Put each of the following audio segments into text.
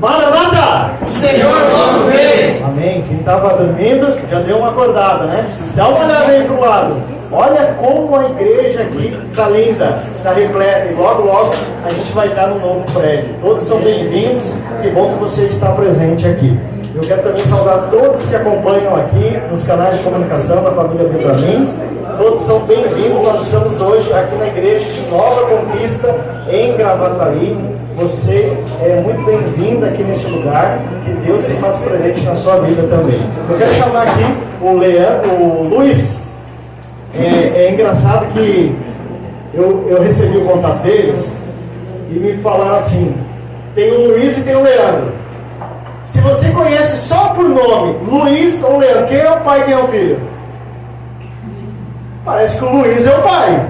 Maranata! O Senhor logo vem! Amém. Quem estava dormindo já deu uma acordada, né? Dá uma olhada aí pro lado. Olha como a igreja aqui está linda, está repleta. E logo, logo a gente vai estar no novo prédio. Todos são bem-vindos. Que bom que você está presente aqui. Eu quero também saudar todos que acompanham aqui nos canais de comunicação da família Vibramin. Todos são bem-vindos. Nós estamos hoje aqui na igreja de Nova Conquista, em Gravataí. Você é muito bem-vindo aqui nesse lugar. Que Deus se faça presente na sua vida também. Eu quero chamar aqui o Luiz. É engraçado que eu recebi o contato deles e me falaram assim: tem o Luiz e tem o Leandro. Se você conhece só por nome Luiz ou Leandro, quem é o pai e quem é o filho? Parece que o Luiz é o pai.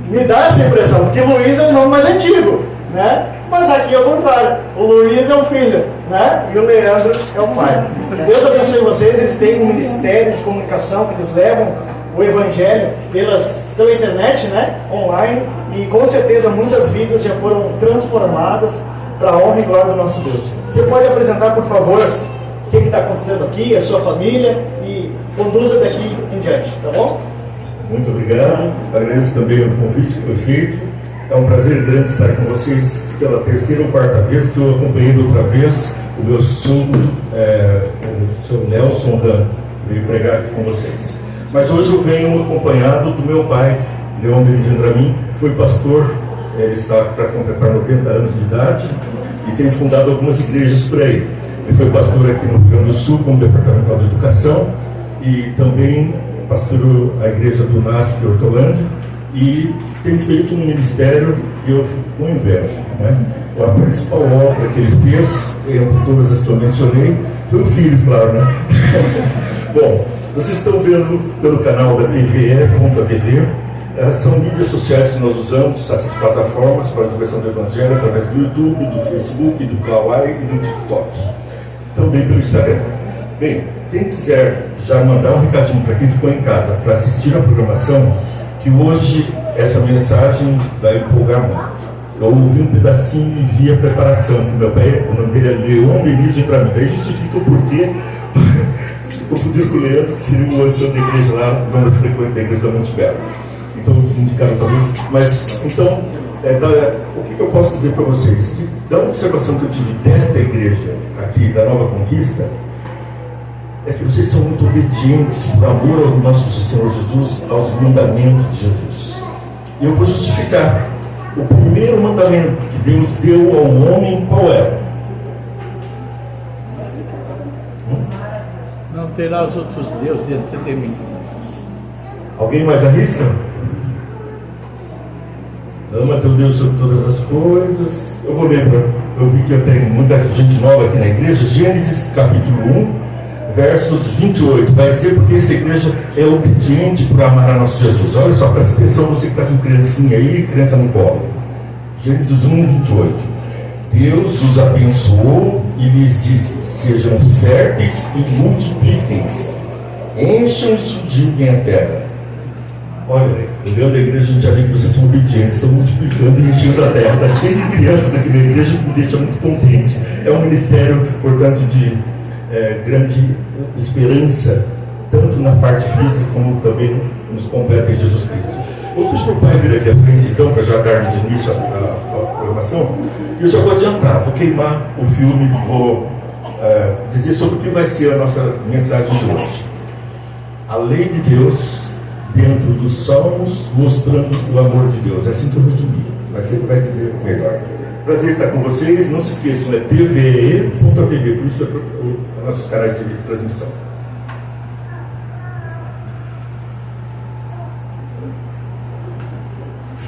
Me dá essa impressão, porque Luiz é o nome mais antigo, né? Mas aqui é o contrário. O Luiz é o filho, né? E o Leandro é o pai. Deus abençoe vocês. Eles têm um ministério de comunicação que eles levam o evangelho pela internet, né? Online. E com certeza muitas vidas já foram transformadas para a honra e glória do nosso Deus. Você pode apresentar, por favor, o que está acontecendo aqui, a sua família, e conduza daqui em diante, tá bom? Muito obrigado. Agradeço também o convite que foi feito. É um prazer grande estar com vocês pela terceira ou quarta vez, que eu acompanhei outra vez o meu sogro, o seu Nelson Dan, veio pregar aqui com vocês. Mas hoje eu venho acompanhado do meu pai, Leon Benjamin, foi pastor. Ele está para completar 90 anos de idade e tem fundado algumas igrejas por aí. Ele foi pastor aqui no Rio Grande do Sul, como departamental de educação, e também pastorou a igreja do NASP de Hortolândia, e tem feito um ministério e eu fico com inveja, né? A principal obra que ele fez, entre todas as que eu mencionei, foi o filho, claro, né? Bom, vocês estão vendo pelo canal da TVE.tv. São mídias sociais que nós usamos, essas plataformas para a divulgação do Evangelho, através do YouTube, do Facebook, do Kawaii e do TikTok. Também pelo Instagram. Bem, quem quiser já mandar um recadinho para quem ficou em casa para assistir a programação, que hoje essa mensagem vai empolgar muito. Eu ouvi um pedacinho e vi a preparação, que meu pai, o nome dele é Leon Benise para mim. Daí justifica o porquê. Confundir com o Leandro, que seria o ancião da igreja lá, quando eu frequento da igreja da Monte Belo. Então, os indicaram talvez, mas então, o que eu posso dizer para vocês? Da observação que eu tive desta igreja aqui, da Nova Conquista, é que vocês são muito obedientes por amor ao nosso Senhor Jesus, aos mandamentos de Jesus. E eu vou justificar. O primeiro mandamento que Deus deu ao homem, qual é? Não terá os outros deuses diante de mim. Alguém mais arrisca? Ama teu Deus sobre todas as coisas. Eu vou ler, eu vi que eu tenho muita gente nova aqui na igreja. Gênesis capítulo 1, versos 28. Vai dizer porque essa igreja é obediente por amar a nosso Jesus. Olha só, presta atenção, você que está com criancinha aí, criança no colo. Gênesis 1, 28. Deus os abençoou e lhes disse: sejam férteis e multipliquem-se, encham e sujiguem a terra. Olha, o Leão da igreja, a gente já vê que vocês são obedientes, estão multiplicando e enchendo a terra. Está cheio de crianças aqui na igreja, que me deixa muito contente. É um ministério, portanto, de grande esperança, tanto na parte física como também nos completa em Jesus Cristo. Vou pedir para o pai vir aqui à frente, então, para já darmos início à programação. E eu já vou adiantar, vou queimar o filme, vou dizer sobre o que vai ser a nossa mensagem de hoje. A lei de Deus dentro dos Salmos, mostrando o amor de Deus. É assim que eu resumi. Mas você vai dizer melhor. Prazer estar com vocês. Não se esqueçam, é tve.tv, por isso é os nossos canais de transmissão.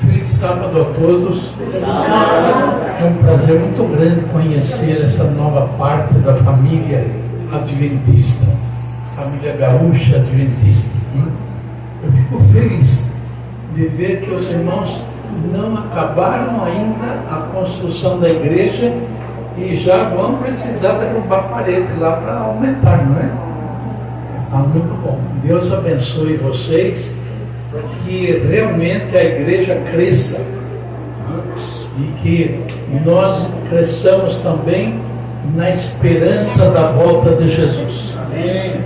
Feliz sábado a todos. É um prazer muito grande conhecer essa nova parte da família adventista, família gaúcha adventista. Eu fico feliz de ver que os irmãos não acabaram ainda a construção da igreja e já vão precisar derrubar a parede lá para aumentar, não é? Está muito bom. Deus abençoe vocês, que realmente a igreja cresça e que nós cresçamos também na esperança da volta de Jesus. Amém.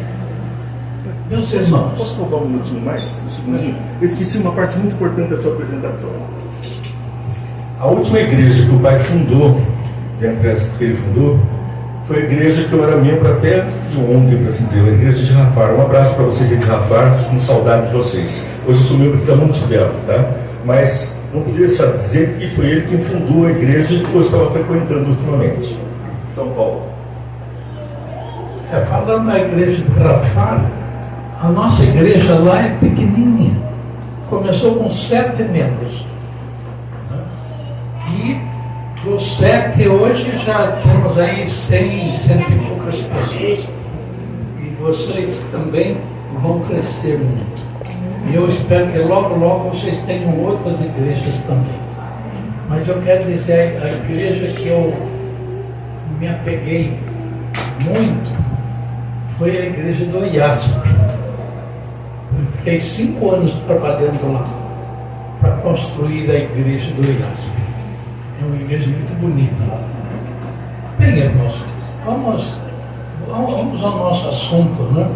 Meus irmãos, Posso roubar um minutinho mais? Um segundinho? Eu esqueci uma parte muito importante da sua apresentação. A última igreja que o pai fundou, dentre as que ele fundou, foi a igreja que eu era membro até de ontem, para assim dizer, a igreja de Rafar. Um abraço para vocês aí de Rafar, com saudade de vocês. Hoje eu sou membro da Monte Belo, tá? Mas não podia deixar de dizer que foi ele quem fundou a igreja que eu estava frequentando ultimamente, São Paulo. falando da igreja de Rafar, a nossa igreja lá é pequenininha. Começou com 7 membros. E dos 7 hoje já temos aí 100 e poucas pessoas. E vocês também vão crescer muito. E eu espero que logo, logo vocês tenham outras igrejas também. Mas eu quero dizer, a igreja que eu me apeguei muito foi a igreja do IASP. Eu fiquei 5 anos trabalhando lá para construir a igreja do IASP. É uma igreja muito bonita lá. Bem, irmãos, vamos ao nosso assunto, né?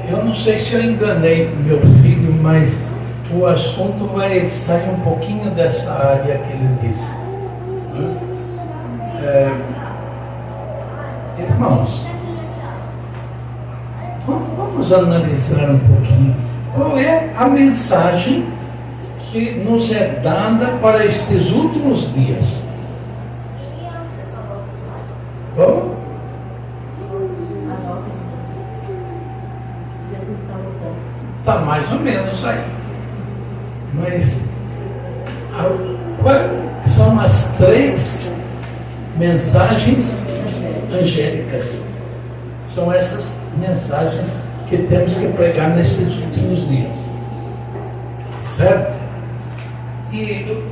Eu não sei se eu enganei meu filho, mas o assunto vai sair um pouquinho dessa área que ele disse. Irmãos, vamos analisar um pouquinho qual é a mensagem que nos é dada para estes últimos dias. Vamos? Está mais ou menos aí. Mas quais são as 3 mensagens angélicas? São essas mensagens que temos que pregar nesses últimos dias. Certo? E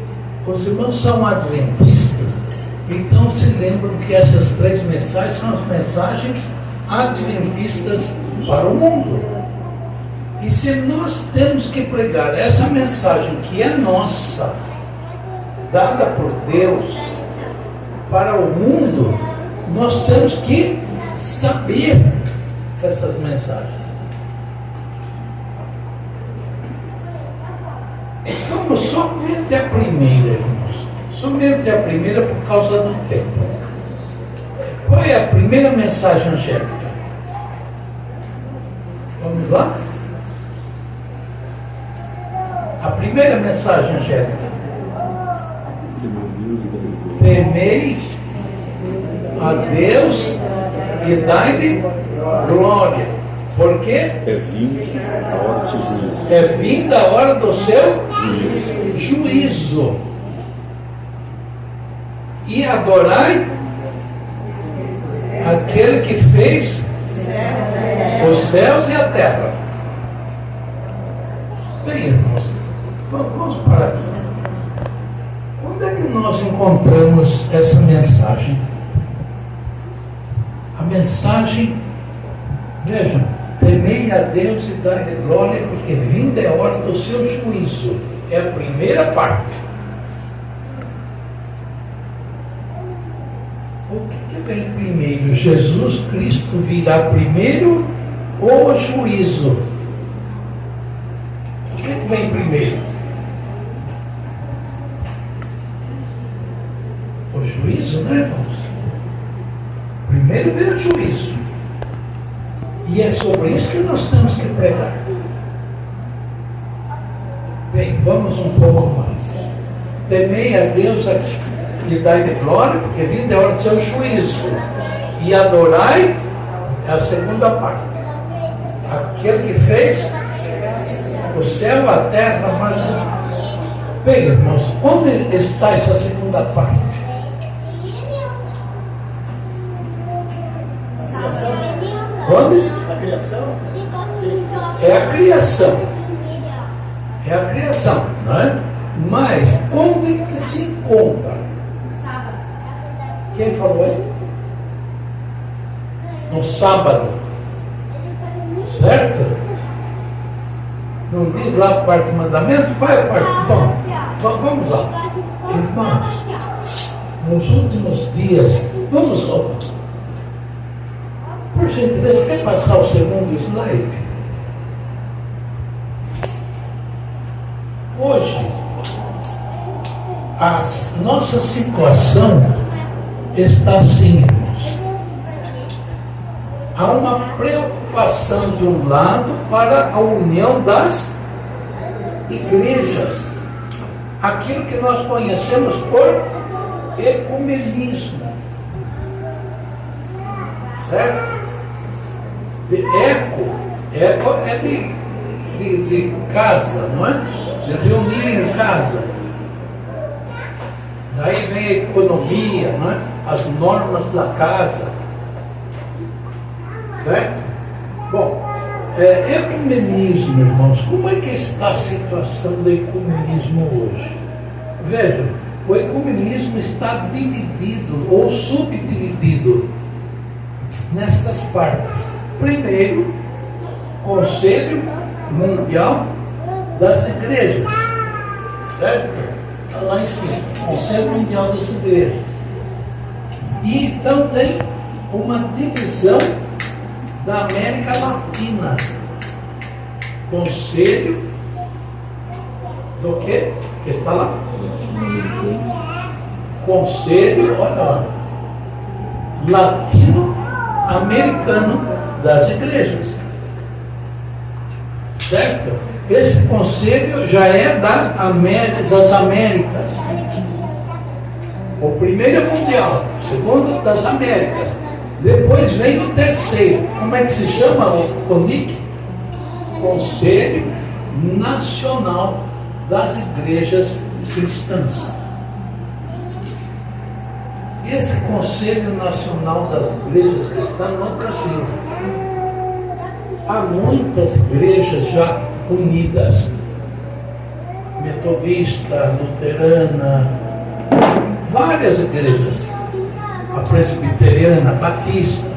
os irmãos são adventistas, então se lembram que essas 3 mensagens são as mensagens adventistas para o mundo. E se nós temos que pregar essa mensagem que é nossa, dada por Deus para o mundo, nós temos que saber essas mensagens. Vamos somente a primeira, irmãos. Somente a primeira por causa do tempo. Qual é a primeira mensagem angélica? Vamos lá? A primeira mensagem angélica: temei a Deus e dai-lhe glória. Por quê? É vinda a hora do seu juízo. É vinda a hora do seu juízo. E adorai aquele que fez os céus e a terra. Bem, irmãos, vamos parar aqui. Onde é que nós encontramos essa mensagem? A mensagem, vejam, temei a Deus e dai-lhe glória, porque vinda é a hora do seu juízo. É a primeira parte. O que vem primeiro? Jesus Cristo virá primeiro ou o juízo? O que vem primeiro? O juízo, né, irmãos? Primeiro vem o juízo. E é sobre isso que nós temos que pregar. Bem, vamos um pouco mais. Temei a Deus e dai-lhe glória, porque vinda é a hora do seu juízo. E adorai é a segunda parte. Aquele que fez o céu, a terra, mas... Bem, irmãos, onde está essa segunda parte? Onde? A criação? É a criação. É a criação, não é? Mas onde que se encontra? Quem falou aí? No sábado. Certo? Não diz lá o quarto mandamento? Qual é o quarto? Bom, vamos lá. Irmãos, nos últimos dias, vamos, por gentileza, quer passar o segundo slide? Hoje, a nossa situação está assim, irmãos. Há uma preocupação de um lado para a união das igrejas. Aquilo que nós conhecemos por ecumenismo. Certo? Eco é de casa, não é? De reunir em casa. Daí vem a economia, não é? As normas da casa. Certo? Bom, ecumenismo, irmãos, como é que está a situação do ecumenismo hoje? Vejam, o ecumenismo está dividido ou subdividido nestas partes. Primeiro, Conselho Mundial das Igrejas, certo? Está lá em cima, Conselho Mundial das Igrejas. E também uma divisão da América Latina, Conselho do quê? Que está lá? Conselho, olha, latino-americano das igrejas, certo? Esse conselho já é das Américas. O primeiro é mundial, o segundo das Américas. Depois vem o terceiro. Como é que se chama o CONIC? Conselho Nacional das Igrejas Cristãs. Esse Conselho Nacional das Igrejas Cristãs no Brasil. Há muitas igrejas já unidas. Metodista, luterana, várias igrejas. A presbiteriana, batista.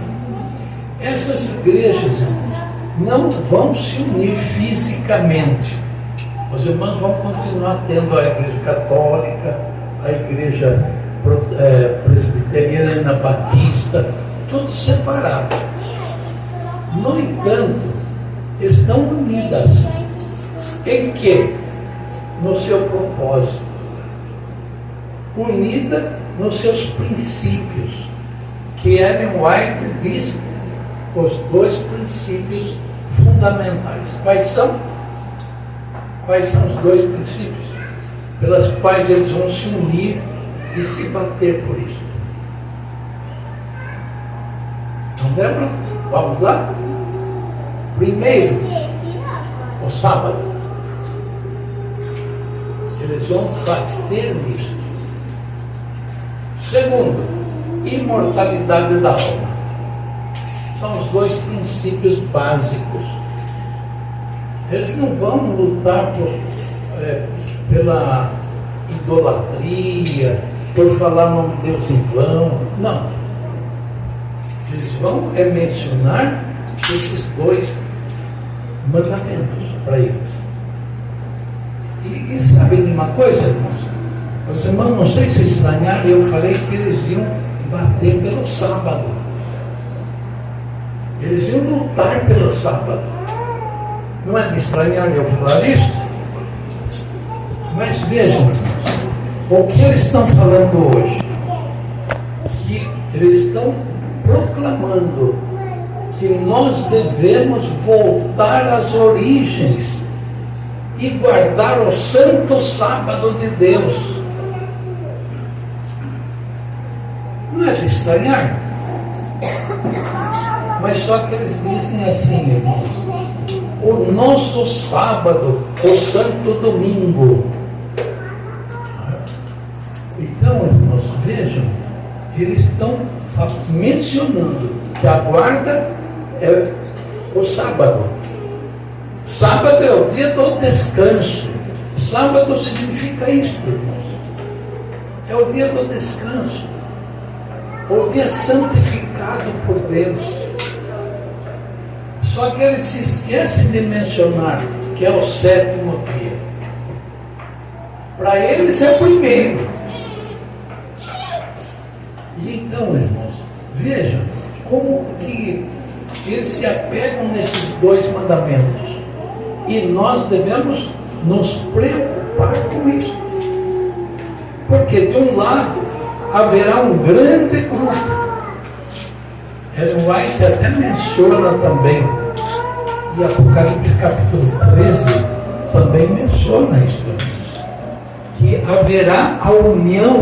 Essas igrejas, irmãos, não vão se unir fisicamente. Os irmãos vão continuar tendo a igreja católica, a igreja presbiteriana, batista, tudo separado. No entanto, estão unidas. Em quê? No seu propósito. Unida nos seus princípios, que Ellen White diz os dois princípios fundamentais. Quais são? Quais são os dois princípios pelas quais eles vão se unir e se bater por isso? Não lembram? Vamos lá? Primeiro, o sábado. Eles vão bater nisso. Segundo, imortalidade da alma. São os dois princípios básicos. Eles não vão lutar pela idolatria, por falar o nome de Deus em vão. Não. Eles vão mencionar esses dois mandamentos para eles. E sabem de uma coisa, irmãos? Os irmãos, não sei se estranharam, eu falei que eles iam bater pelo sábado. Eles iam lutar pelo sábado. Não é de estranhar eu falar isso? Mas vejam, irmãos, o que eles estão falando hoje? Que eles estão proclamando que nós devemos voltar às origens e guardar o santo sábado de Deus. Não é de estranhar? Mas só que eles dizem assim, irmãos, o nosso sábado, o santo domingo. Então, irmãos, vejam, eles estão mencionando que a guarda é o sábado. Sábado é o dia do descanso. Sábado significa isso, irmãos. É o dia do descanso. O dia santificado por Deus. Só que eles se esquecem de mencionar que é o sétimo dia. Para eles é o primeiro. E então, irmãos, vejam como que eles se apegam nesses dois mandamentos. E nós devemos nos preocupar com isso. Porque, de um lado, haverá um grande grupo. Ellen White até menciona também, e Apocalipse capítulo 13 também menciona isso, que haverá a união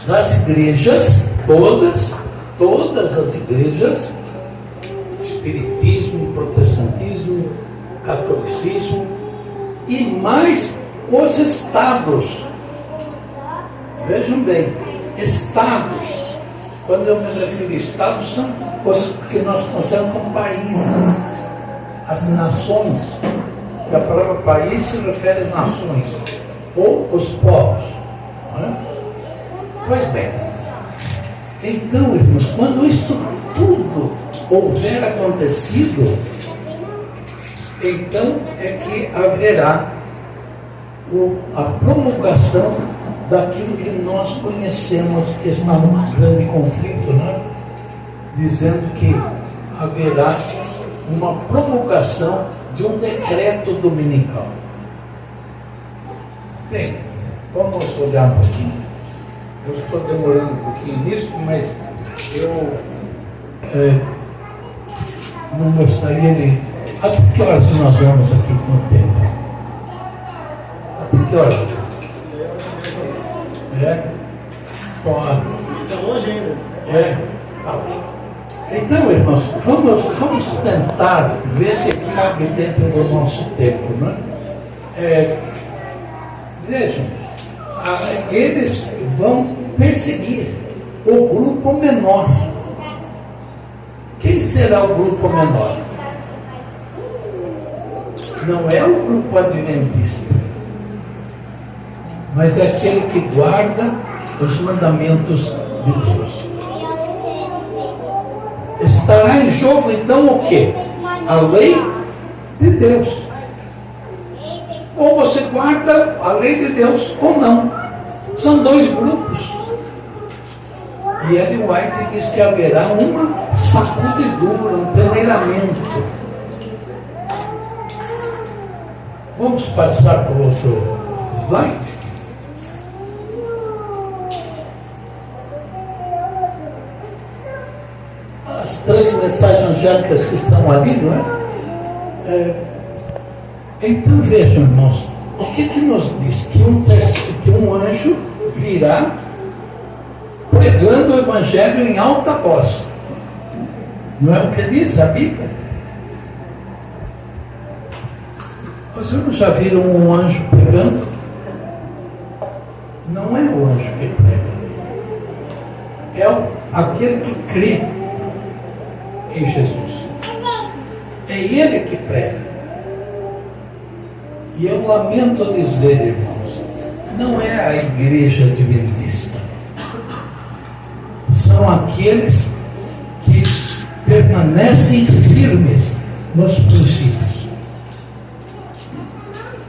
das igrejas, todas as igrejas, espiritismo, protestantismo, catolicismo, e mais os estados. Vejam bem, estados. Quando eu me refiro a estados, são os que nós consideramos como países, as nações. A palavra país se refere às nações, ou os povos. Não é? Pois bem, então, irmãos, quando isto tudo houver acontecido, então é que haverá a promulgação daquilo que nós conhecemos, que está num grande conflito, né? Dizendo que haverá uma promulgação de um decreto dominical. Bem, vamos olhar um pouquinho. Eu estou demorando um pouquinho nisso, mas eu não gostaria de... Até que horas nós vamos aqui com o tempo? Até que horas? Pode. Está longe ainda. Tá bem. Então, irmãos, vamos tentar ver se cabe dentro do nosso tempo, né? Vejam, eles vão perseguir o grupo menor. Quem será o grupo menor? Não é o grupo adventista, mas é aquele que guarda os mandamentos de Deus. Estará em jogo então o quê? A lei de Deus. Ou você guarda a lei de Deus ou não. São dois grupos. E Ellen White diz que haverá uma sacudidura, um peneiramento. Vamos passar para o outro slide. As três mensagens angélicas que estão ali, não é? Então vejam, irmãos, o que nos diz? Que um anjo virá pregando o evangelho em alta voz. Não é o que diz a Bíblia? Vocês não já viram um anjo pregando? Não é o anjo que prega. É aquele que crê em Jesus. É ele que prega. E eu lamento dizer, irmãos, não é a igreja adventista. São aqueles que permanecem firmes nos princípios.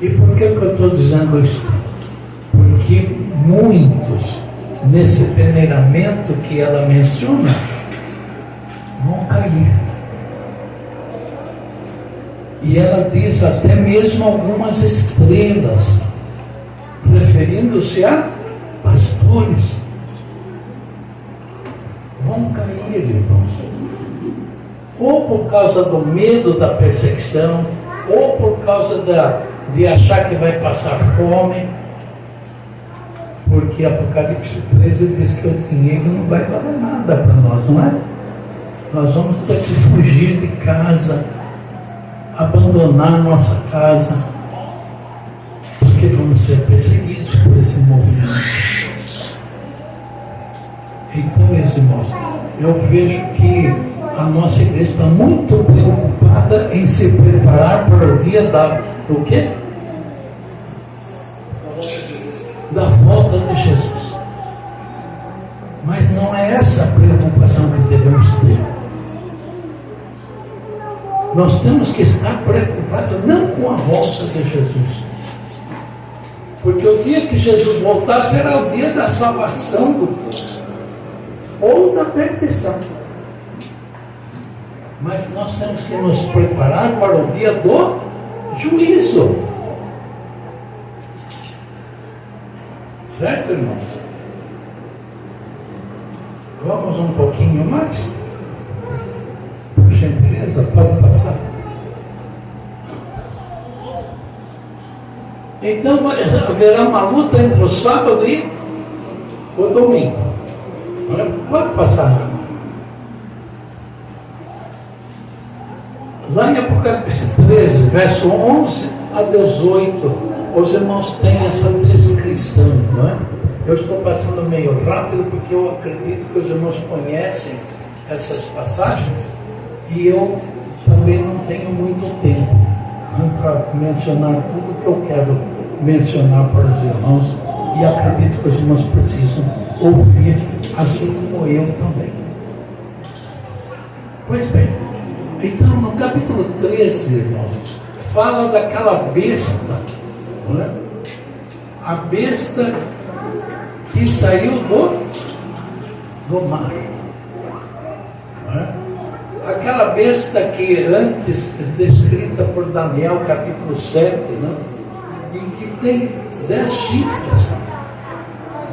E por que eu estou dizendo isso? Porque muitos, nesse peneiramento que ela menciona, vão cair. E ela diz até mesmo algumas estrelas, referindo-se a pastores. Vão cair, irmãos. Ou por causa do medo da perseguição, ou por causa de achar que vai passar fome. Porque Apocalipse 13 diz que o dinheiro não vai valer nada para nós, não é? Nós vamos ter que fugir de casa, abandonar nossa casa, porque vamos ser perseguidos por esse movimento. Então, meus irmãos, eu vejo que a nossa igreja está muito preocupada em se preparar para o dia do quê? Da volta de Jesus. Mas não é essa a preocupação que devemos ter. Nós temos que estar preocupados não com a volta de Jesus, Porque o dia que Jesus voltar será o dia da salvação do povo, ou da perdição. Mas nós temos que nos preparar para o dia do juízo. Certo, irmãos? Vamos um pouquinho mais? Por gentileza, pode passar. Então haverá uma luta entre o sábado e o domingo. Pode passar, meu irmão. Lá em Apocalipse 13, verso 11 a 18, os irmãos têm essa descrição, não é? Eu estou passando meio rápido porque eu acredito que os irmãos conhecem essas passagens e eu também não tenho muito tempo para mencionar tudo que eu quero mencionar para os irmãos, e acredito que os irmãos precisam ouvir, assim como eu também. Pois bem, então no capítulo 13, irmãos, fala daquela besta, não é? A besta que saiu do mar, não é? Aquela besta que antes descrita por Daniel, capítulo 7, né? E que tem 10 chifres.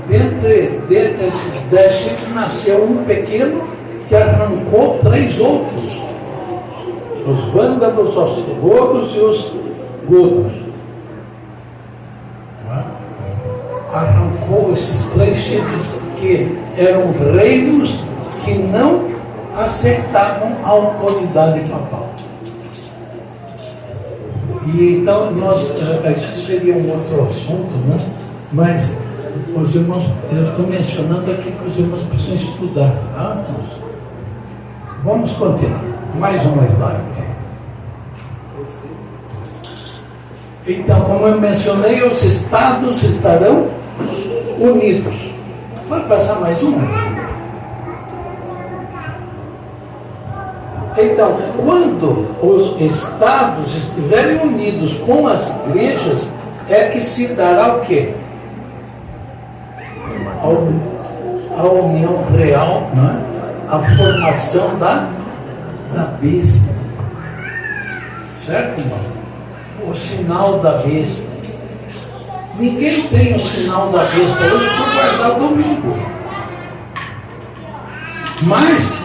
Dentre esses 10 chifres nasceu um pequeno que arrancou 3 outros: os vândalos, os ostrogodos e os godos. Arrancou esses 3 chifres que eram reinos que não aceitavam a autoridade papal. E então isso seria um outro assunto, né? Mas os irmãos, eu estou mencionando aqui que os irmãos precisam estudar, tá? Vamos continuar. Mais uma slide. Então, como eu mencionei, os estados estarão unidos. Pode passar mais uma? Então, quando os estados estiverem unidos com as igrejas, é que se dará o quê? A união real, né? A formação da besta. Certo, irmão? O sinal da besta. Ninguém tem o sinal da besta hoje por guardar o domingo. Mas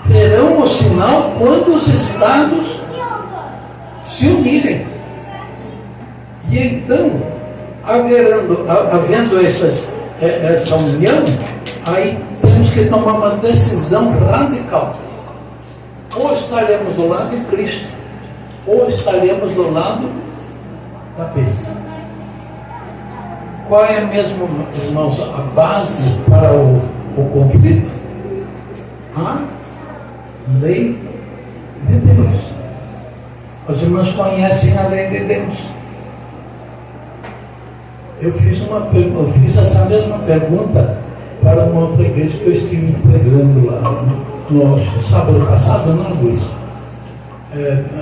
terão o sinal quando os estados se unirem. E então, havendo essa união, aí temos que tomar uma decisão radical. Ou estaremos do lado de Cristo, ou estaremos do lado da besta. Qual é mesmo, irmãos, a base para o conflito? A lei de Deus. Os irmãos conhecem a lei de Deus. Eu fiz essa mesma pergunta para uma outra igreja que eu estive pregando lá no sábado passado, não, Luiz?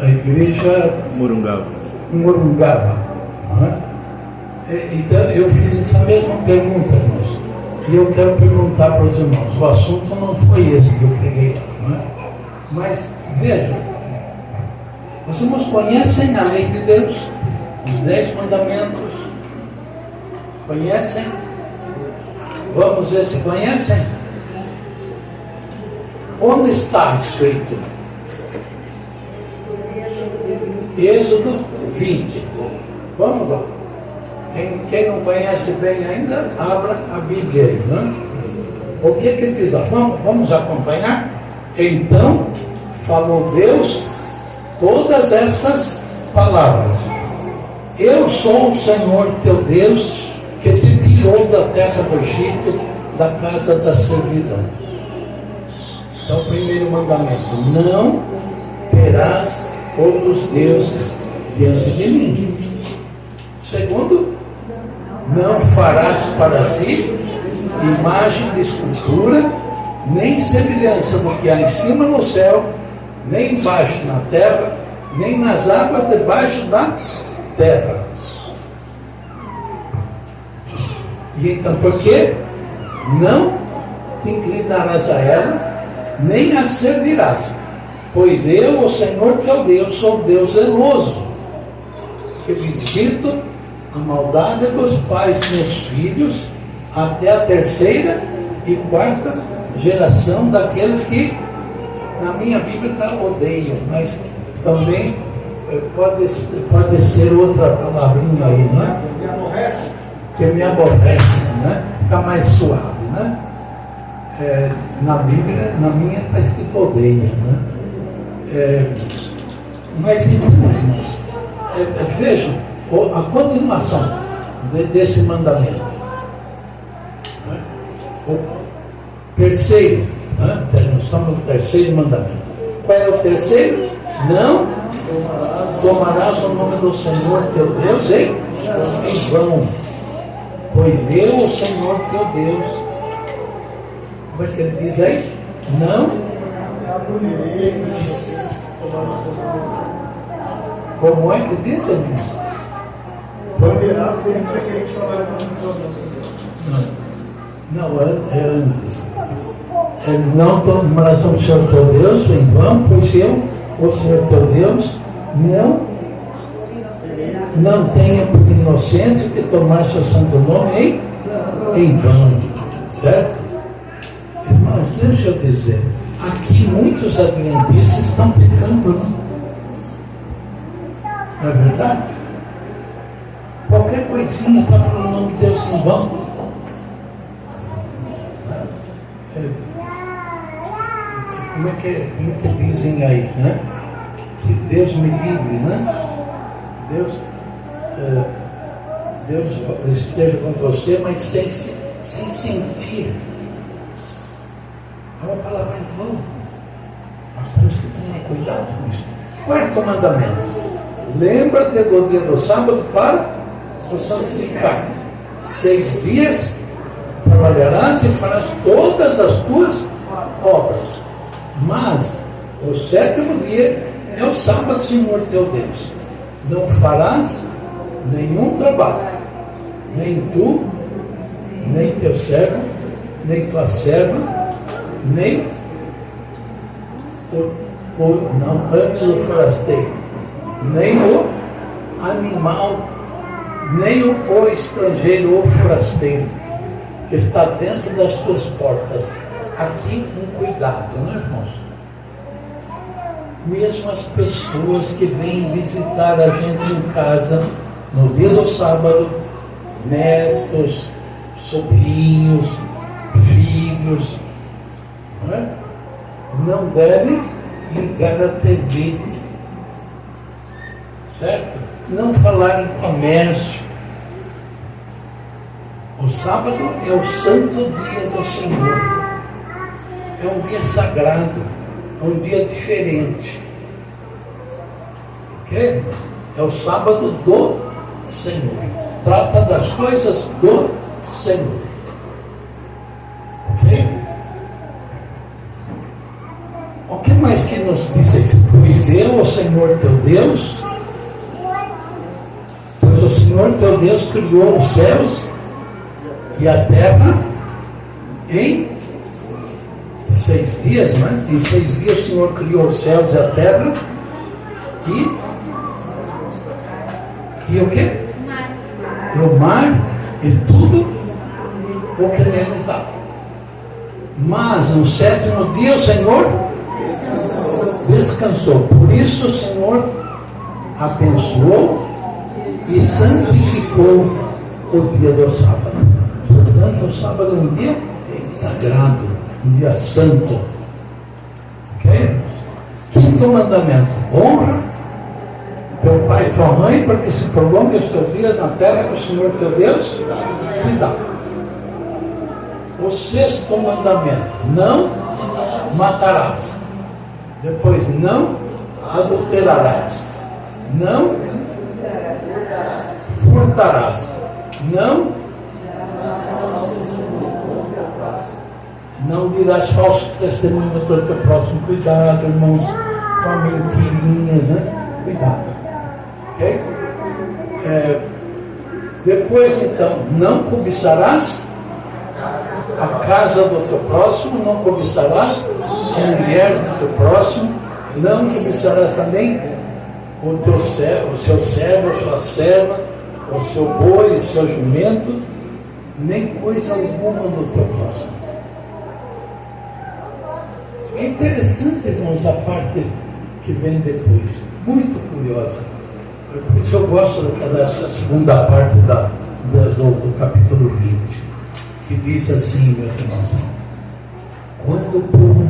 A igreja Morungaba. Não é? Então eu fiz essa mesma pergunta, irmãos. E eu quero perguntar para os irmãos. O assunto não foi esse que eu preguei, não é? Mas vejam, os irmãos conhecem a lei de Deus, os 10 mandamentos. Conhecem? Vamos ver se conhecem. Onde está escrito? Êxodo 20. Vamos lá. Quem não conhece bem ainda, abra a Bíblia aí, né? O que diz lá? Vamos acompanhar? Então, falou Deus todas estas palavras: eu sou o Senhor teu Deus, que te tirou da terra do Egito, da casa da servidão. Então, o primeiro mandamento: não terás outros deuses diante de mim. Segundo, não farás para ti imagem de escultura, nem semelhança do que há em cima no céu, nem embaixo na terra, nem nas águas debaixo da terra. E então, porque não te inclinarás a ela, nem a servirás. Pois eu, o Senhor teu Deus, sou Deus zeloso, que visito a maldade dos pais meus filhos, até a 3ª e 4ª geração daqueles que, na minha Bíblia está odeiam, mas também pode ser outra palavrinha aí, né? Me aborrece. Que me aborrece, né? Fica mais suave, né? Na Bíblia, na minha está escrito odeia, né? Mas então, irmãos, vejam a continuação desse mandamento. Né? O terceiro, né? Nós estamos no 3º mandamento. Qual é o terceiro? Não tomarás o nome do Senhor teu Deus em vão, pois eu, o Senhor teu Deus, como é que ele diz aí? Não. Como é que diz, irmãos? Não, é antes. Não tomarás o Senhor teu Deus em vão, pois eu, o Senhor teu Deus, não tenha por inocente que tomar seu santo nome em vão. Certo? Irmãos, deixa eu dizer, aqui muitos adventistas estão pecando. Não é verdade? Qualquer coisinha está falando o nome de Deus em vão. Como é que dizem aí, né? Que Deus me livre, né? Deus esteja com você, mas sem sentir. É uma palavra em vão. Nós temos que tomar cuidado com isso. 4º mandamento. Lembra-te do dia do sábado para o santificar. 6 dias trabalharás e farás todas as tuas obras. Mas o 7º dia é o sábado, Senhor teu Deus. Não farás nenhum trabalho, nem tu, nem teu servo, nem tua serva, nem antes o forasteiro, nem o animal, nem o estrangeiro ou forasteiro que está dentro das tuas portas. Aqui um cuidado, né, irmãos? Mesmo as pessoas que vêm visitar a gente em casa no dia do sábado, netos, sobrinhos, filhos, não devem ligar a TV, certo? Não falar em comércio. O sábado é o santo dia do Senhor. É um dia sagrado, é um dia diferente. Ok? É o sábado do Senhor. Trata das coisas do Senhor. Ok? O que mais que nos diz? Pois eu, o Senhor teu Deus, pois o Senhor teu Deus criou os céus e a terra em 6 dias, não é? Em 6 dias o Senhor criou os céus e a terra e o quê? E o mar e tudo o que nele estava. Mas no 7º dia o Senhor descansou. Por isso o Senhor abençoou e santificou o dia do sábado. Portanto, o sábado é um dia sagrado, um dia santo. Ok? 5º mandamento: honra teu pai e tua mãe, para que se prolongue os teus dias na terra que o Senhor teu Deus te dá. O 6º mandamento: não matarás. Depois, não adulterarás. Não furtarás. Não dirás falso testemunho contra o teu próximo. Cuidado, irmãos, com a mentirinha, né? Cuidado. Ok? Depois, então, não cobiçarás a casa do teu próximo, não cobiçarás a mulher do teu próximo, não cobiçarás também o seu servo, a sua serva, o seu boi, o seu jumento, nem coisa alguma do teu próximo. É interessante, irmãos, a parte que vem depois, muito curiosa. Por isso eu gosto dessa segunda parte do capítulo 20, que diz assim, meus irmãos: quando o povo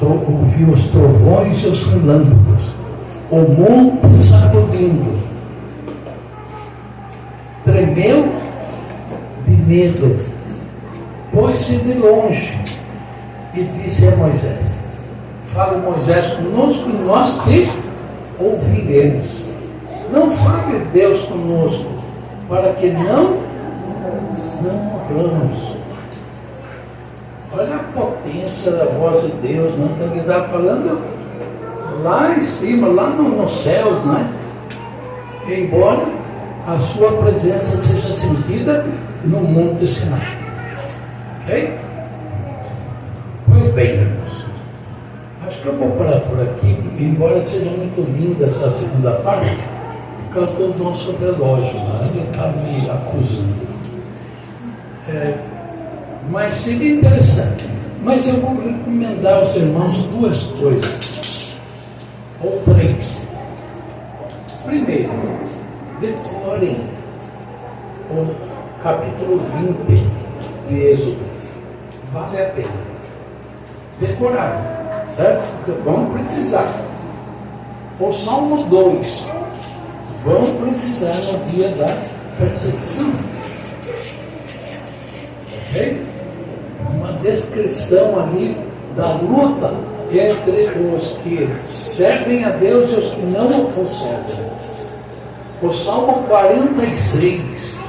ouviu os trovões e os relâmpagos, o monte sacudindo, tremeu de medo, pôs-se de longe e disse a Moisés: fale Moisés conosco e nós te ouviremos. Não fale Deus conosco, para que não morramos. Olha a potência da voz de Deus, não? Então ele está falando lá em cima, lá nos céus, né? Embora a sua presença seja sentida no Monte Sinai. Ok? Pois bem, irmãos, acho que eu vou parar por aqui, embora seja muito linda essa segunda parte, por causa do nosso relógio, né? Ele está me acusando. Mas seria interessante. Mas eu vou recomendar aos irmãos duas coisas, ou três. Primeiro, decorem o capítulo 20 de Êxodo. Vale a pena decorar, certo? Porque vão precisar. O Salmo 2 vão precisar no dia da perseguição. Ok? Uma descrição ali da luta entre os que servem a Deus e os que não o servem. O Salmo 46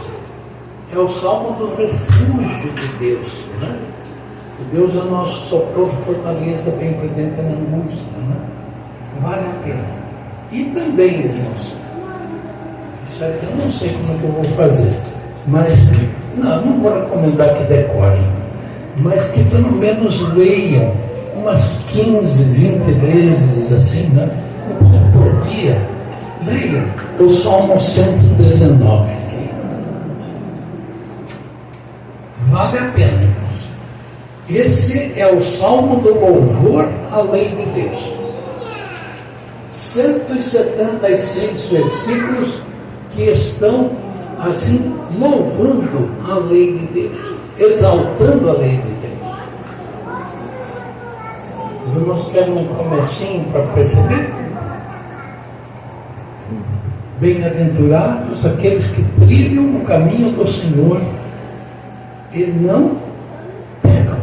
é o Salmo do refúgio de Deus, né? Deus é o nosso socorro, fortaleza, bem presente na angústia, né? Vale a pena. E também, irmãos, isso aqui eu não sei como é que eu vou fazer, mas não vou recomendar que decorem, mas que pelo menos leiam umas 15, 20 vezes assim, né? Por dia. Leiam o Salmo 119. Vale a pena, irmãos. Esse é o Salmo do louvor à lei de Deus. 176 versículos que estão assim louvando a lei de Deus, exaltando a lei de Deus. Os irmãos querem um comecinho para perceber? Bem-aventurados aqueles que trilham no caminho do Senhor e não pecam.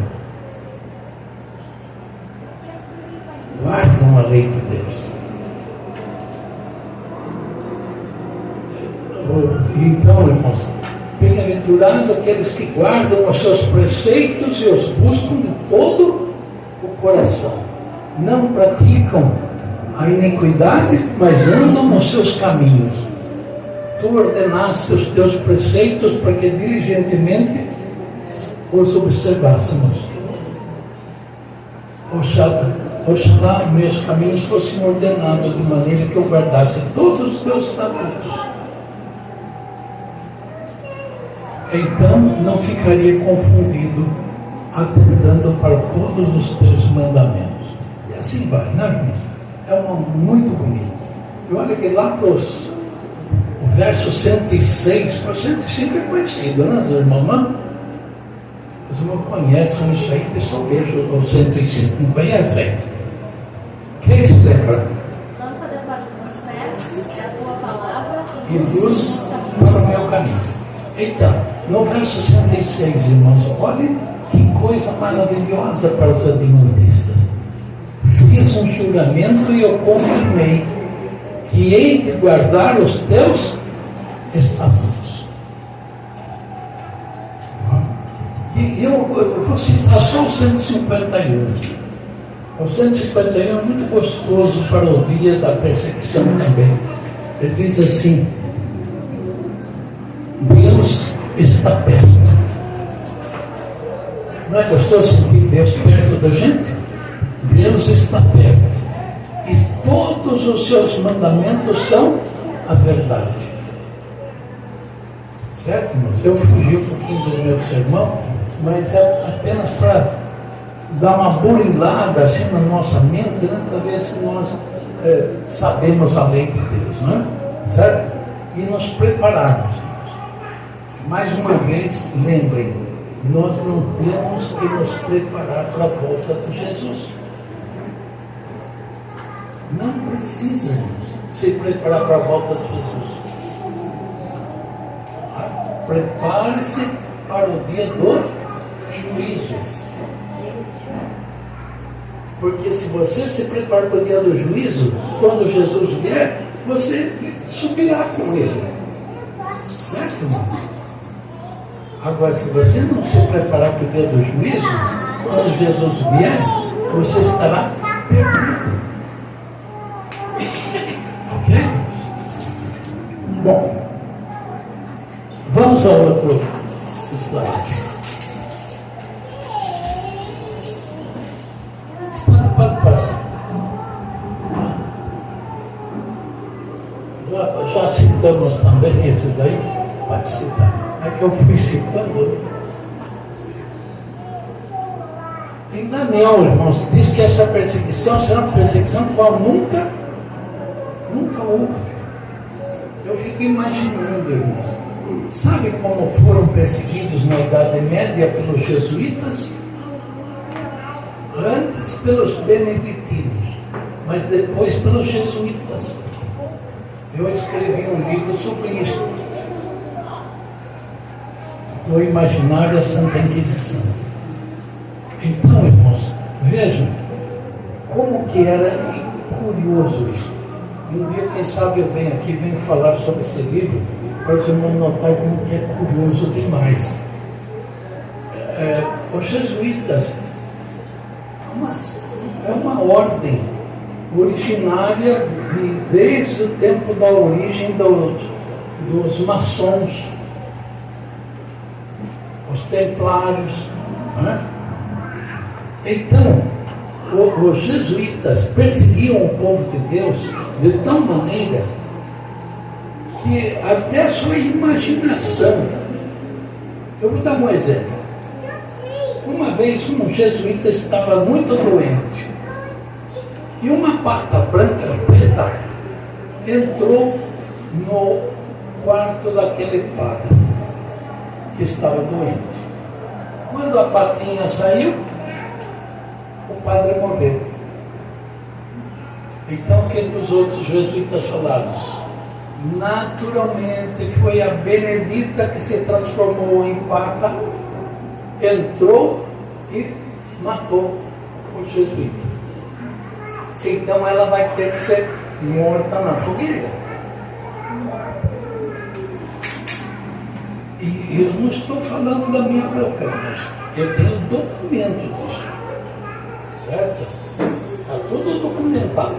Guardam a lei de Deus. Então, irmãos, bem-aventurados aqueles que guardam os seus preceitos e os buscam de todo o coração. Não praticam a iniquidade, mas andam nos seus caminhos. Tu ordenaste os teus preceitos para que diligentemente os observássemos. Oxalá meus caminhos fossem ordenados de maneira que eu guardasse todos os teus estatutos. Então não ficaria confundido, atentando para todos os teus mandamentos. E assim vai, né, irmãos? É muito bonito. E olha que lá para o verso 106, o 105 é conhecido, né, os irmãos? Os irmãos conhecem isso aí, eu só vejo o 105, não conhecem? Quem se lembra? Lâmpada para os meus pés é a tua palavra E luz para o meu caminho. Então, no verso 66, irmãos, olhem que coisa maravilhosa para os adventistas. Fiz um juramento e eu confirmei que hei de guardar os teus estatutos. E eu vou citar só o 151. O 151 é muito gostoso para o dia da perseguição também. Ele diz assim: Deus está perto. Não é gostoso sentir Deus perto da gente? Deus está perto. E todos os seus mandamentos são a verdade. Certo, irmãos? Eu fugi um pouquinho do meu sermão, mas é apenas para dar uma burilada assim na nossa mente, né? Para ver se nós sabemos a lei de Deus, não é? Certo? E nos prepararmos. Mais uma vez, lembrem, nós não temos que nos preparar para a volta de Jesus. Não precisamos se preparar para a volta de Jesus. Prepare-se para o dia do juízo. Porque se você se prepara para o dia do juízo, quando Jesus vier, você subirá com ele. Certo, irmãos? Agora, se você não se preparar para o dia do juízo, quando Jesus vier, você estará perdido. Ok? Bom, vamos ao outro slide. Pode passar. Já citamos também esse daí. Pode citar. É que eu fui citando. Em Daniel, irmãos, diz que essa perseguição será uma perseguição qual nunca houve. Eu fico imaginando, irmãos. Sabe como foram perseguidos na Idade Média pelos jesuítas? Antes pelos beneditinos, mas depois pelos jesuítas. Eu escrevi um livro sobre isso. O imaginário da Santa Inquisição. Então, irmãos, vejam como que era curioso isso. E um dia, quem sabe, eu venho aqui, venho falar sobre esse livro, para os irmãos notar como que é curioso demais. Os jesuítas é uma ordem originária desde o tempo da origem dos maçons, os templários, não é? Então, os jesuítas perseguiam o povo de Deus de tal maneira que até a sua imaginação. Eu vou dar um exemplo. Uma vez um jesuíta estava muito doente e uma pata branca preta entrou no quarto daquele padre que estava doente. Quando a patinha saiu, o padre morreu. Então o que os outros jesuítas falaram? Naturalmente foi a Benedita que se transformou em pata, entrou e matou o jesuíta. Então ela vai ter que ser morta na fogueira. E eu não estou falando da minha boca, mas eu tenho documento disso. Certo? Está tudo documentado.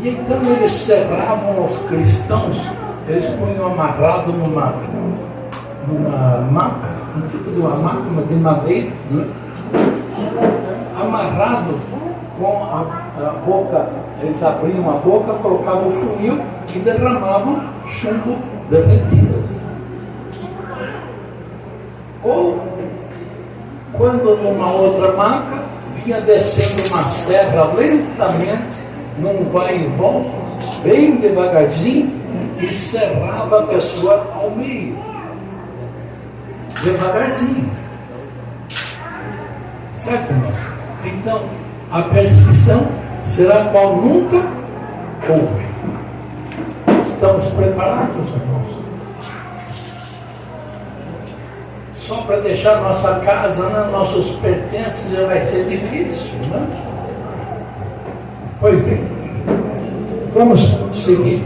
E então eles cerravam os cristãos, eles punham amarrado numa maca, um tipo de uma maca de madeira, né? Amarrado com a boca, eles abriam a boca, colocavam o funil e derramavam chumbo derretido. Ou, quando numa outra maca, vinha descendo uma serra lentamente, num vai e volta, bem devagarzinho, e serrava a pessoa ao meio. Devagarzinho. Certo, irmão? Então, a perseguição será qual nunca houve. Estamos preparados, irmãos? Só para deixar nossa casa, né, nossos pertences, já vai ser difícil, né? Pois bem, vamos seguir.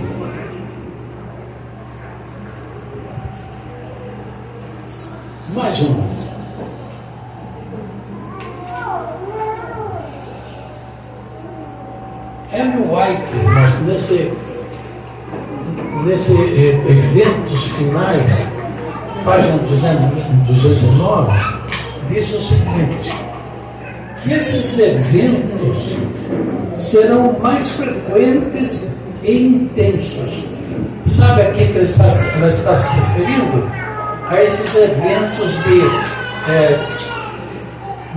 Mais um. Ellen White, nesse nesse eventos finais, página 219, diz o seguinte, que esses eventos serão mais frequentes e intensos. Sabe a que ela está se referindo? A esses eventos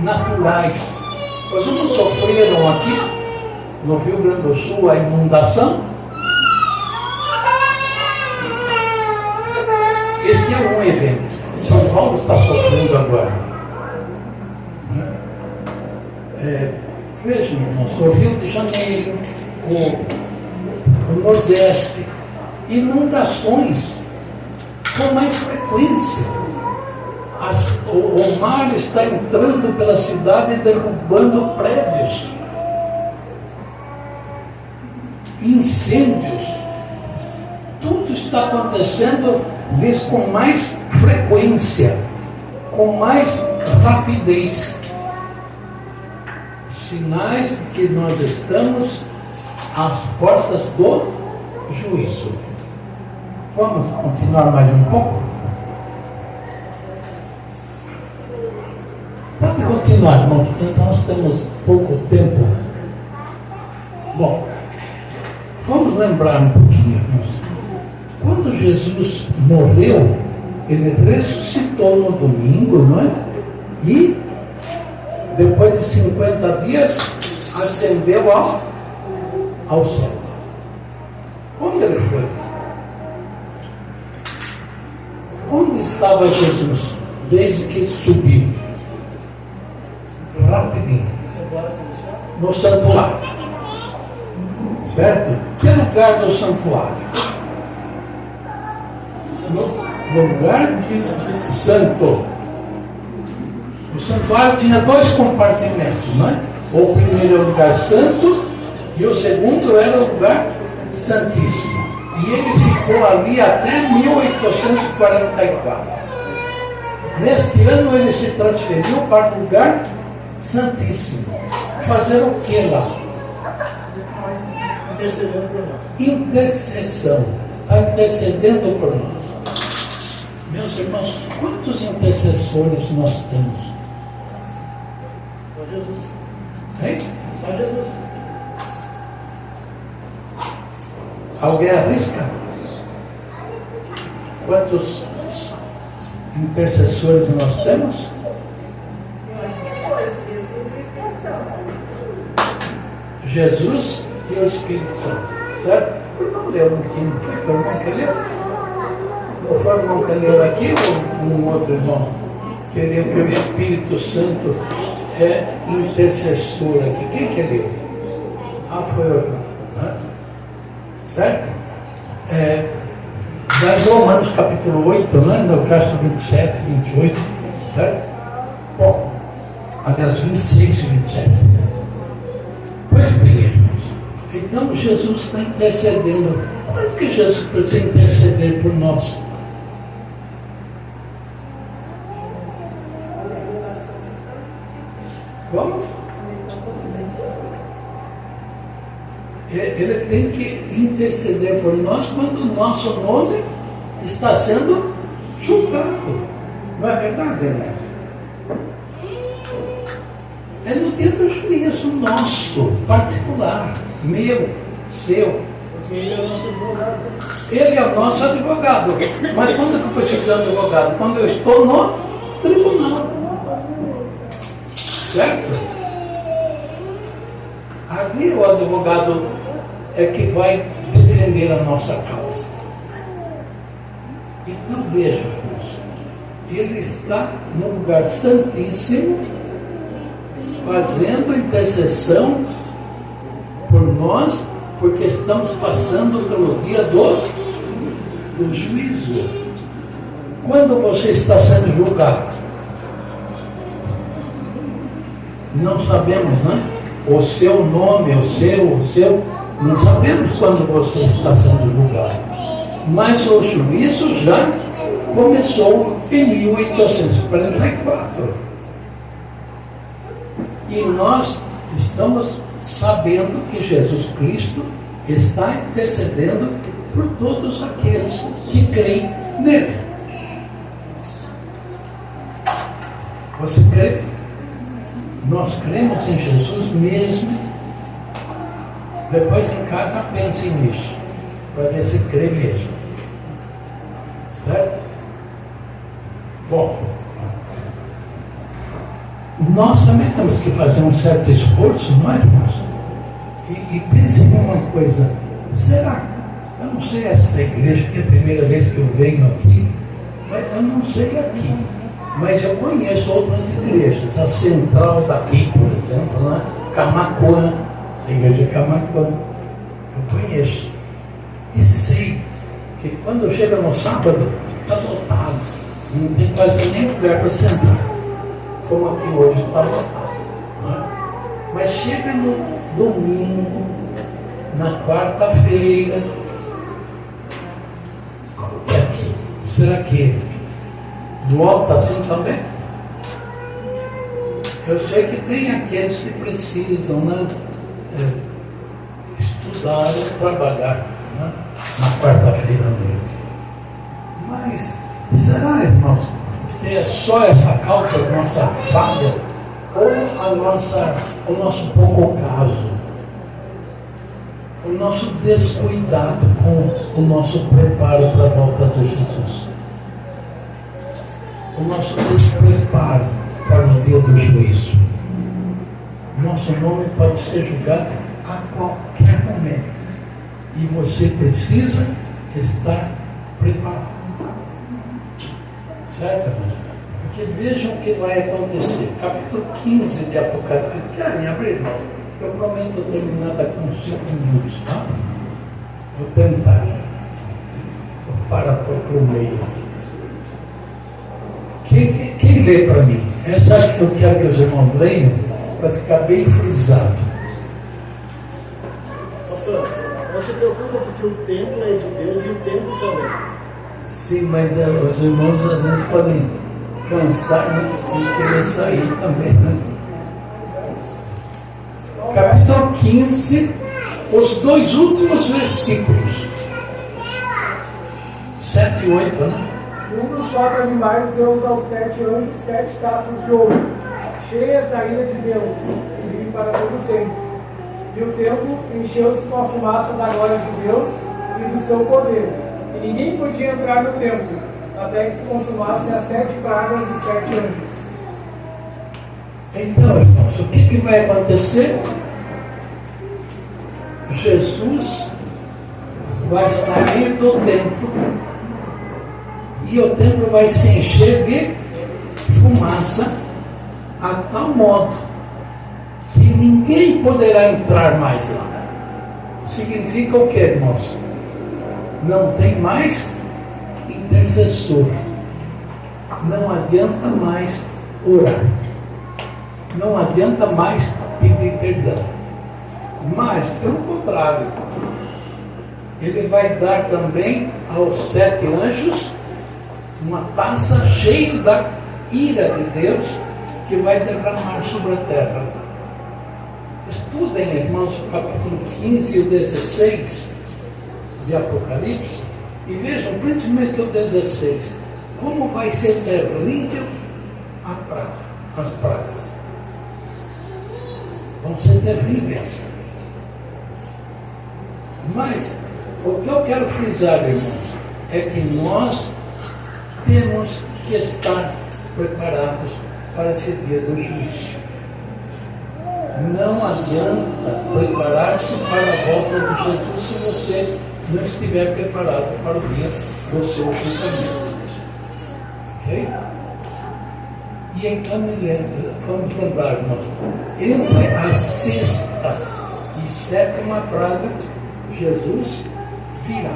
naturais. Vocês não sofreram aqui, no Rio Grande do Sul, a inundação? Este é um evento. São Paulo está sofrendo agora. Vejam, irmãos, o Rio de Janeiro, o Nordeste, inundações com mais frequência. O mar está entrando pela cidade e derrubando prédios. Incêndios. Tudo está acontecendo com mais frequência, com mais rapidez. Sinais de que nós estamos às portas do juízo. Vamos continuar mais um pouco? Pode continuar, irmão, porque nós temos pouco tempo. Bom, vamos lembrar um pouquinho, irmãos. Quando Jesus morreu, ele ressuscitou no domingo, não é? E depois de 50 dias ascendeu ao céu. Onde ele foi? Onde estava Jesus desde que subiu? Rapidinho. No santuário. Certo? Que lugar do santuário? No lugar santo. O santuário tinha 2 compartimentos, não é? O primeiro era o lugar santo e o segundo era o lugar santíssimo. E ele ficou ali até 1844. Neste ano ele se transferiu para o lugar santíssimo. Fazer o que lá? Intercedendo por nós. Intercessão. Está intercedendo por nós. Meus irmãos, quantos intercessores nós temos? Só Jesus. Hein? Só Jesus. Alguém arrisca? Quantos intercessores nós temos? Jesus e o Espírito Santo, certo? Eu não leu aqui, não foi o irmão que leu? Não foi o irmão que leu aqui ou um outro irmão? Que leu que o Espírito Santo é intercessor aqui. Quem que leu? Ah, foi o irmão. Certo? Romanos capítulo 8, né? No verso 27, 28, certo? Bom, aliás, 26 e 27. Pois bem, irmãos, então Jesus está intercedendo. Quando que Jesus precisa interceder por nós? Como? Ele tem que interceder por nós quando o nosso nome está sendo julgado. Não é verdade, irmãos? É no dia do juízo nosso, particular, meu, seu. Ele é o nosso advogado. Ele é o nosso advogado. Mas quando eu estou chegando advogado? Quando eu estou no tribunal. Certo? Ali o advogado é que vai defender a nossa causa. Então veja, irmãos, ele está no lugar santíssimo, fazendo intercessão por nós, porque estamos passando pelo dia do juízo. Quando você está sendo julgado? Não sabemos, né? O seu nome, o seu, não sabemos quando você está sendo julgado. Mas o juízo já começou em 1844. E nós estamos sabendo que Jesus Cristo está intercedendo por todos aqueles que creem nele. Você crê? Nós cremos em Jesus mesmo. Depois em casa pense nisso, para ver se crê mesmo. Certo? Bom, nós também temos que fazer um certo esforço, não é, irmãos? E pense numa coisa, será? Eu não sei esta igreja, que é a primeira vez que eu venho aqui, mas eu não sei aqui. Mas eu conheço outras igrejas, a central daqui, por exemplo, né? Camaquã, a igreja de Camaquã, eu conheço. E sei que quando chega no sábado, está lotado, não tem quase nem lugar para sentar, como aqui hoje está lotado. Né? Mas chega no domingo, na quarta-feira, como que é aqui? Será que volta assim também? Eu sei que tem aqueles que precisam, né, estudar ou trabalhar, né, na quarta-feira à noite. Mas será, irmãos, que é só essa causa da nossa falha ou o nosso pouco caso, o nosso descuidado com o nosso preparo para a volta de Jesus? O nosso despreparo para o dia do juízo. Nosso nome pode ser julgado a qualquer momento. E você precisa estar preparado. Certo, irmãos? Porque vejam o que vai acontecer. Capítulo 15 de Apocalipse. Querem abrir, irmão? Eu prometo terminar daqui uns 5 minutos, tá? Vou tentar. Vou parar para o meio. Quem lê para mim? Essa eu quero que os irmãos leiam para ficar bem frisado. Pastor, não se preocupa porque o templo é de Deus e o templo também. Sim, mas os irmãos às vezes podem cansar, né, e querer sair também, né? Capítulo 15, os 2 últimos versículos, 7 e 8, né? E um dos 4 animais deu aos 7 anjos 7 taças de ouro, cheias da ira de Deus, que vive para todo sempre. E o templo encheu-se com a fumaça da glória de Deus e do seu poder. E ninguém podia entrar no templo, até que se consumassem as 7 pragas dos 7 anjos. Então, irmãos, o que vai acontecer? Jesus vai sair do templo e o templo vai se encher de fumaça a tal modo que ninguém poderá entrar mais lá. Significa o que, irmãos? Não tem mais intercessor. Não adianta mais orar. Não adianta mais pedir perdão. Mas, pelo contrário, ele vai dar também aos 7 anjos uma taça cheia da ira de Deus que vai derramar sobre a terra. Estudem, irmãos, o capítulo 15 e o 16 de Apocalipse e vejam, principalmente o 16, como vai ser terrível as pragas. Vão ser terríveis. Mas o que eu quero frisar, irmãos, é que nós temos que estar preparados para esse dia do juízo. Não adianta preparar-se para a volta de Jesus se você não estiver preparado para o dia do seu julgamento. Ok? E então vamos lembrar, irmãos, entre a 6ª e 7ª praga, Jesus virá.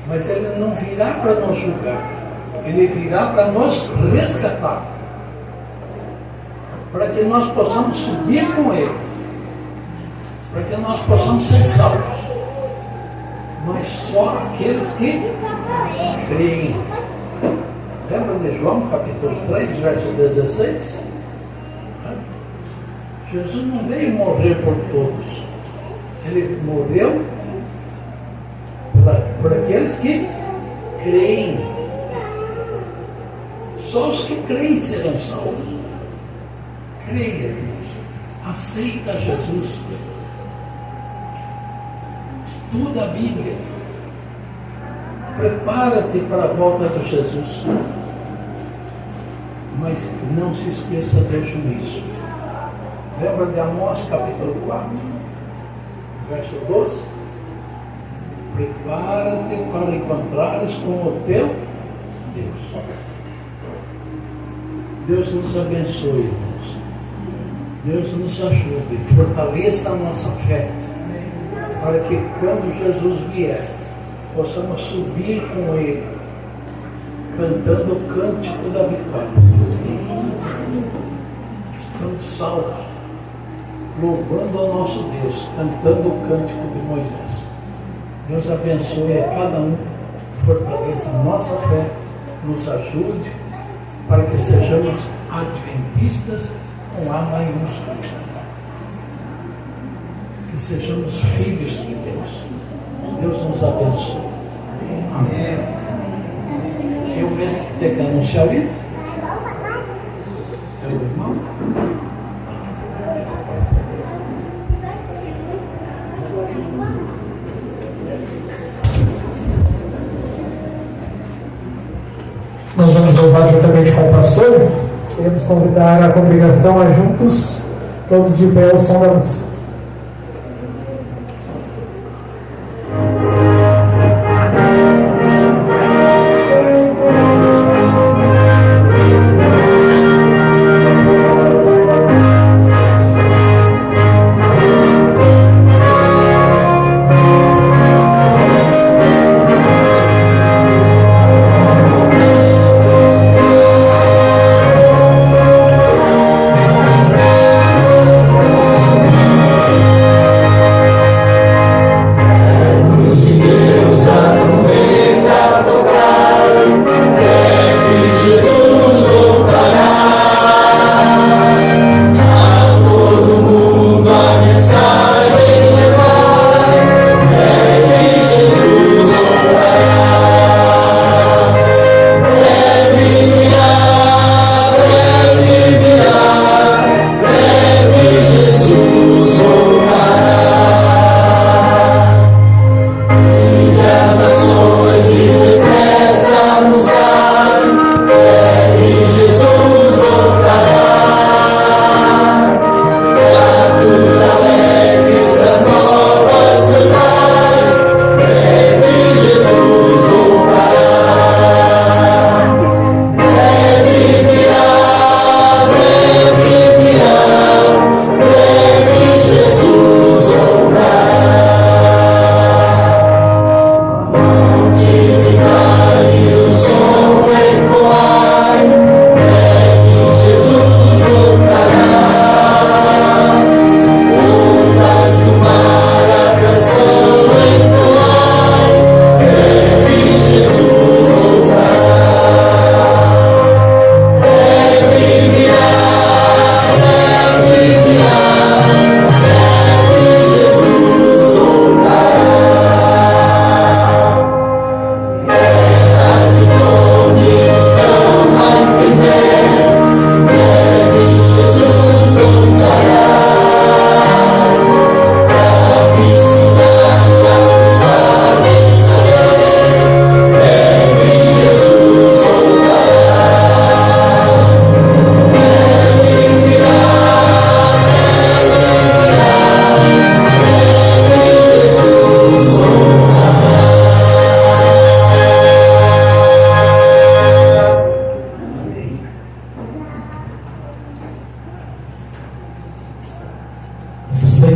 Mas ele não virá para nos julgar, ele virá para nos resgatar, para que nós possamos subir com ele, para que nós possamos ser salvos. Mas só aqueles que creem. Lembra de João capítulo 3, verso 16? Jesus não veio morrer por todos. Ele morreu por aqueles que creem. Só os que creem serão salvos. Creia, irmãos. Aceita Jesus. Estuda a Bíblia. Prepara-te para a volta de Jesus. Mas não se esqueça do juízo. Lembra de Amós capítulo 4, verso 12? Prepara-te para encontrares com o teu Deus. Deus nos abençoe, irmãos. Deus nos ajude, fortaleça a nossa fé, para que quando Jesus vier, possamos subir com Ele, cantando o cântico da vitória. Estamos salvos, louvando ao nosso Deus, cantando o cântico de Moisés. Deus abençoe a cada um, fortaleça a nossa fé, nos ajude para que sejamos adventistas com A maiúsculo. Que sejamos filhos de Deus. Deus nos abençoe. Amém. Eu mesmo tenho que anunciar o hino? É o irmão? Nós vamos louvar juntamente com o pastor. Queremos convidar a congregação a juntos, todos de pé, ao som da luz.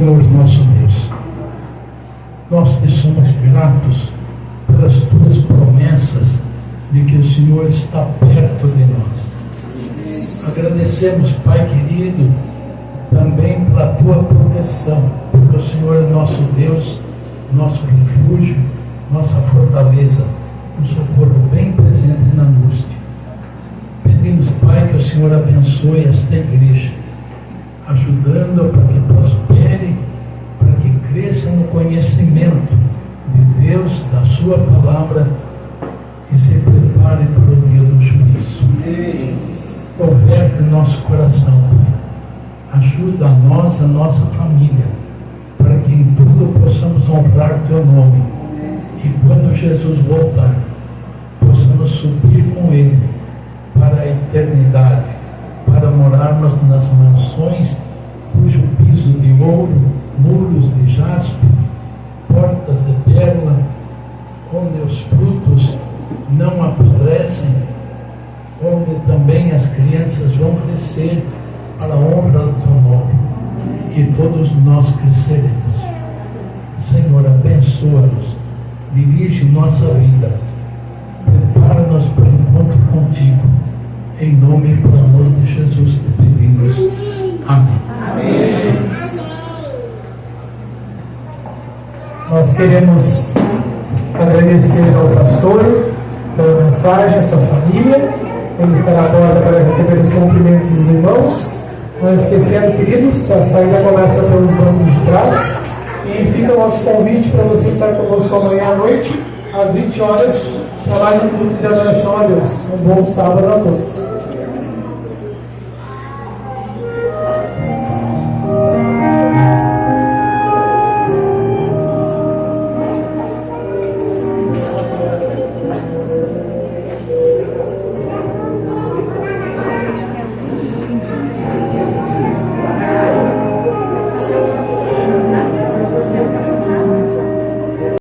Senhor nosso Deus, nós te somos gratos pelas tuas promessas de que o Senhor está perto de nós. Agradecemos, Pai querido, também pela tua proteção, porque o Senhor é nosso Deus, nosso refúgio, nossa fortaleza, um socorro bem presente na angústia. Pedimos, Pai, que o Senhor abençoe esta igreja, ajudando-a para que prospere, para que cresça no conhecimento de Deus da sua palavra e se prepare para o dia do juízo. Converte nosso coração, Pai. Ajuda a nós, a nossa família, para que em tudo possamos honrar Teu nome. E quando Jesus voltar, possamos subir com Ele para a eternidade, para morarmos nas mansões cujo piso de ouro, muros de jaspe, portas de pérola, onde os frutos não apodrecem, onde também as crianças vão crescer para a honra do Teu nome, e todos nós cresceremos. Senhor, abençoa-nos, dirige nossa vida, prepara-nos para o encontro contigo. Em nome e pelo amor de Jesus te pedimos. Amém. Amém. Nós queremos agradecer ao pastor pela mensagem, a sua família. Ele estará à porta para receber os cumprimentos dos irmãos. Não esquecendo, queridos, a saída começa pelos bancos de trás. E fica o nosso convite para você estar conosco amanhã à noite, às 20 horas, para mais um culto de adoração a Deus. Um bom sábado a todos.